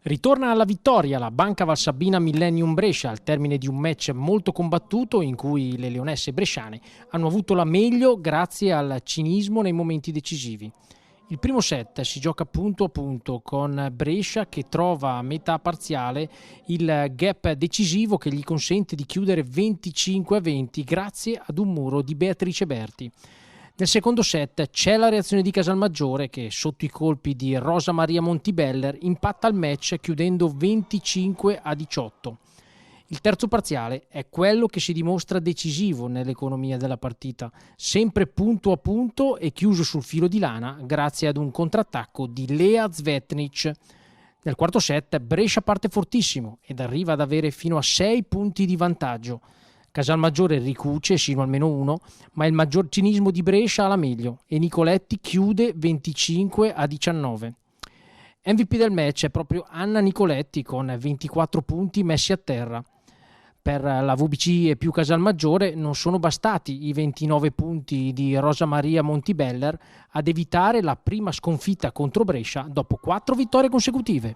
Ritorna alla vittoria la Banca Valsabbina Millennium Brescia al termine di un match molto combattuto in cui le leonesse bresciane hanno avuto la meglio grazie al cinismo nei momenti decisivi. Il primo set si gioca punto a punto con Brescia che trova a metà parziale il gap decisivo che gli consente di chiudere 25-20 grazie ad un muro di Beatrice Berti. Nel secondo set c'è la reazione di Casalmaggiore che sotto i colpi di Rosa Maria Montibeller impatta il match chiudendo 25-18. Il terzo parziale è quello che si dimostra decisivo nell'economia della partita, sempre punto a punto e chiuso sul filo di lana grazie ad un contrattacco di Lea Zvetnic. Nel quarto set Brescia parte fortissimo ed arriva ad avere fino a 6 punti di vantaggio. Casalmaggiore ricuce sino almeno uno, ma il maggior cinismo di Brescia ha la meglio e Nicoletti chiude 25-19. MVP del match è proprio Anna Nicoletti con 24 punti messi a terra. Per la VBC e più Casalmaggiore non sono bastati i 29 punti di Rosa Maria Montibeller ad evitare la prima sconfitta contro Brescia dopo 4 vittorie consecutive.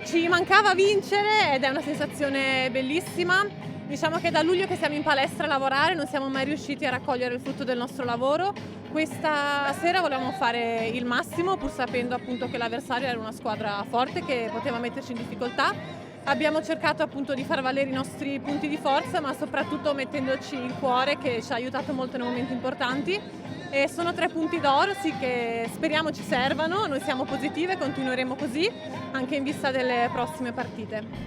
Ci mancava vincere ed è una sensazione bellissima. Diciamo che da luglio che siamo in palestra a lavorare non siamo mai riusciti a raccogliere il frutto del nostro lavoro. Questa sera volevamo fare il massimo pur sapendo appunto che l'avversario era una squadra forte che poteva metterci in difficoltà. Abbiamo cercato appunto di far valere i nostri punti di forza ma soprattutto mettendoci il cuore che ci ha aiutato molto nei momenti importanti. E sono 3 punti d'oro, sì, che speriamo ci servano, noi siamo positive, continueremo così anche in vista delle prossime partite.